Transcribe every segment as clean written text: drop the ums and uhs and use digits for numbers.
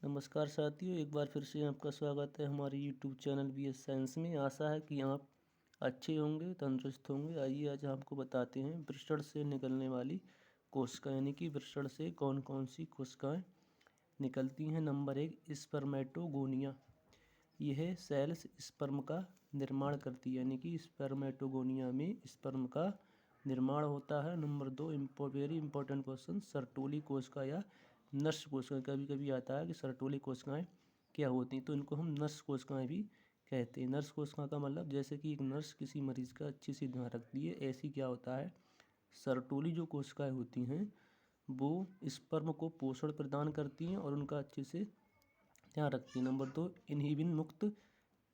नमस्कार साथियों, एक बार फिर से आपका स्वागत है हमारे यूट्यूब चैनल BS साइंस में। आशा है कि आप अच्छे होंगे, तंदुरुस्त होंगे। आइए आज आपको बताते हैं वृषण से निकलने वाली कोशिका, यानी कि वृषण से कौन कौन सी कोशिकाएं निकलती हैं। Number 1, spermatogonia. यह सेल्स स्पर्म का निर्माण करती है, यानी कि स्पर्मेटोगोनिया में स्पर्म का निर्माण होता है। Number 2, very important question, Sertoli कोशिका या नर्स कोशिकाएं। कभी कभी आता है कि सर्टोली कोशिकाएं क्या होती हैं, तो इनको हम नर्स कोशिकाएं भी कहते हैं। नर्स कोशिका का मतलब जैसे कि एक नर्स किसी मरीज का अच्छे से ध्यान रखती है, ऐसी क्या होता है सर्टोली जो कोशिकाएं होती हैं वो स्पर्म को पोषण प्रदान करती हैं और उनका अच्छे से ध्यान रखती हैं। नंबर 2, इन्हिबिन मुक्त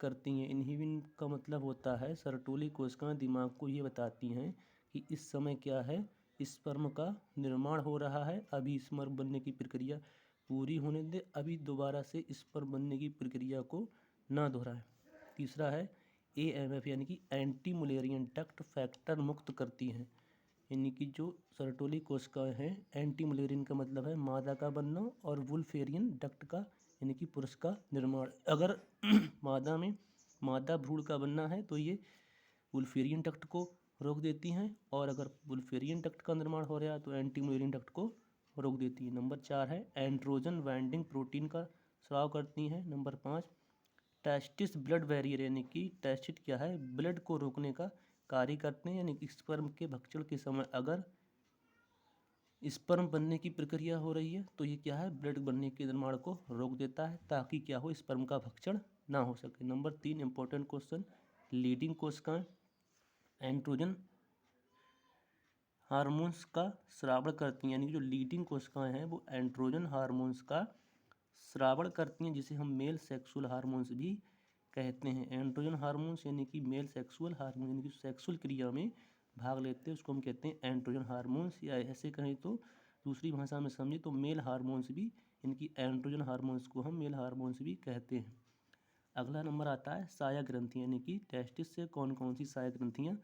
करती हैं। इन्हिबिन का मतलब होता है सर्टोली कोशिकाएं दिमाग को ये बताती हैं कि इस समय क्या है, स्पर्म का निर्माण हो रहा है, अभी स्पर्म बनने की प्रक्रिया पूरी होने दे, अभी दोबारा से स्पर्म बनने की प्रक्रिया को ना दोहराएं। तीसरा है AMF, यानी कि एंटी मुलेरियन डक्ट फैक्टर मुक्त करती हैं। यानी कि जो सर्टोली कोशिकाएं हैं, एंटी मुलेरियन का मतलब है मादा का बनना और वुल्फेरियन डक्ट का यानी कि पुरुष का निर्माण। अगर मादा भ्रूण का बनना है तो ये वुल्फेरियन डक्ट को रोक देती हैं, और अगर वुल्फेरियन डक्ट का निर्माण हो रहा है तो एंटी मुलेरियन डक्ट को रोक देती है। नंबर 4 है एंड्रोजन बाइंडिंग प्रोटीन का स्राव करती हैं। नंबर 5, टेस्टिस ब्लड बैरियर, यानी कि टेस्टिस क्या है, ब्लड को रोकने का कार्य करते हैं। यानी कि स्पर्म के भक्षण के समय अगर स्पर्म बनने की प्रक्रिया हो रही है तो ये क्या है, ब्लड बनने के निर्माण को रोक देता है ताकि क्या हो, स्पर्म का भक्षण ना हो सके। नंबर 3, इंपॉर्टेंट क्वेश्चन, लीडिंग कोशिकाएं एंड्रोजन हार्मोन्स का स्रावण करती हैं। यानी कि जो लीडिंग कोशिकाएं हैं वो एंड्रोजन हार्मोन्स का स्रावण करती हैं, जिसे हम मेल सेक्सुअल हार्मोन्स भी कहते हैं। एंड्रोजन हार्मोन्स यानी कि मेल सेक्सुअल हार्मोन, यानी कि सेक्सुअल क्रिया में भाग लेते हैं, उसको हम कहते हैं एंड्रोजन हार्मोन्स, या ऐसे कहें तो दूसरी भाषा में समझे तो मेल हार्मोन्स भी, इनकी एंड्रोजन हार्मोन्स को हम मेल हार्मोन्स भी कहते हैं। अगला नंबर आता है साया ग्रंथि, यानी कि टेस्टिस से कौन कौन सी साया ग्रंथियाँ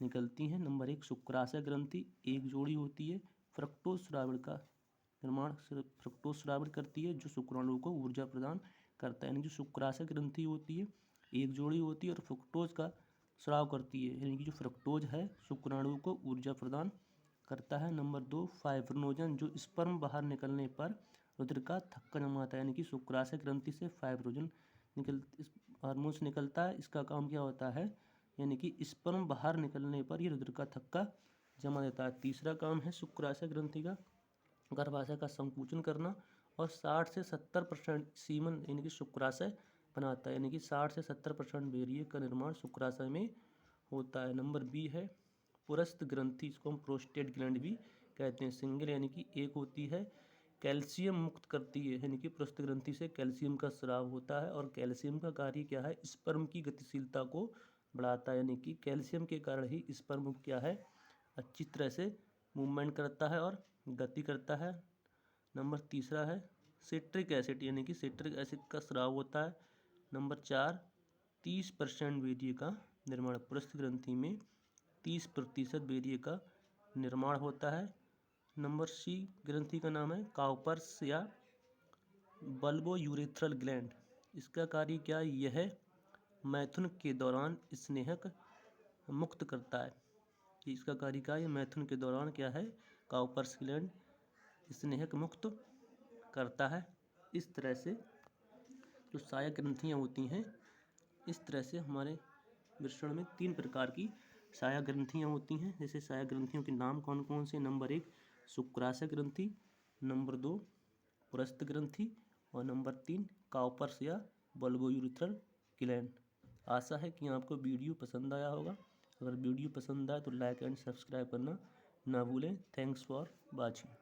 निकलती हैं। नंबर 1, शुक्राशय ग्रंथि, एक जोड़ी होती है, फ्रक्टोज श्रावण का निर्माण फ्रक्टोज श्रावण करती है जो शुक्राणु को ऊर्जा प्रदान करता है। यानी जो शुक्राशय ग्रंथि होती है एक जोड़ी होती है और फ्रुक्टोज का स्राव करती है, यानी कि जो फ्रक्टोज है शुक्राणु को ऊर्जा प्रदान करता है। नंबर 2, फाइब्रोनोजन, जो स्पर्म बाहर निकलने पर रुधिर का थक्का जमाता है। यानी कि शुक्राशय ग्रंथि से फाइब्रोजन हार्मोन्स निकलता है, इसका काम क्या होता है, यानी कि स्पर्म बाहर निकलने पर ये रुधिर का थक्का जमा देता है। तीसरा काम है शुक्राशय ग्रंथि का गर्भाशय का संकुचन करना और 60 से 70% सीमन यानी कि शुक्राशय बनाता है। यानी कि 60 से 70% वीर्य का निर्माण शुक्राशय में होता है। नंबर बी है पुरस्थ ग्रंथि, इसको हम प्रोस्टेट ग्लैंड भी कहते हैं। सिंगल यानी कि एक होती है, कैल्शियम मुक्त करती है, यानी कि पुरस्थ ग्रंथि से कैल्शियम का स्राव होता है और कैल्शियम का कार्य क्या है, स्पर्म की गतिशीलता को बढ़ाता है। यानी कि कैल्शियम के कारण ही स्पर्म क्या है, अच्छी तरह से मूवमेंट करता है और गति करता है। नंबर तीसरा है सिट्रिक एसिड, यानी कि सिट्रिक एसिड का स्राव होता है। नंबर 4, 30% वीर्य का निर्माण, पुरस्थ ग्रंथि में 30% वीर्य का निर्माण होता है। नंबर सी ग्रंथि का नाम है काउपर्स या बल्बोयूरेथ्रल ग्लैंड, इसका कार्य क्या है, यह मैथुन के दौरान स्नेहक मुक्त करता है। इसका कार्य क्या है, मैथुन के दौरान क्या है, काउपर्स ग्लैंड स्नेहक मुक्त करता है। इस तरह से जो सहायक ग्रंथियाँ होती हैं, इस तरह से हमारे वृषण में 3 प्रकार की सहायक ग्रंथियाँ होती हैं। जैसे सहायक ग्रंथियों के नाम कौन कौन से, नंबर 1 शुक्राशय ग्रंथि, नंबर 2 पुरस्थ ग्रंथि और नंबर 3 काउपर्स या बल्बोयूरेथ्रल ग्लैंड। आशा है कि आपको वीडियो पसंद आया होगा। अगर वीडियो पसंद आए तो लाइक एंड सब्सक्राइब करना ना भूलें। Thanks for watching.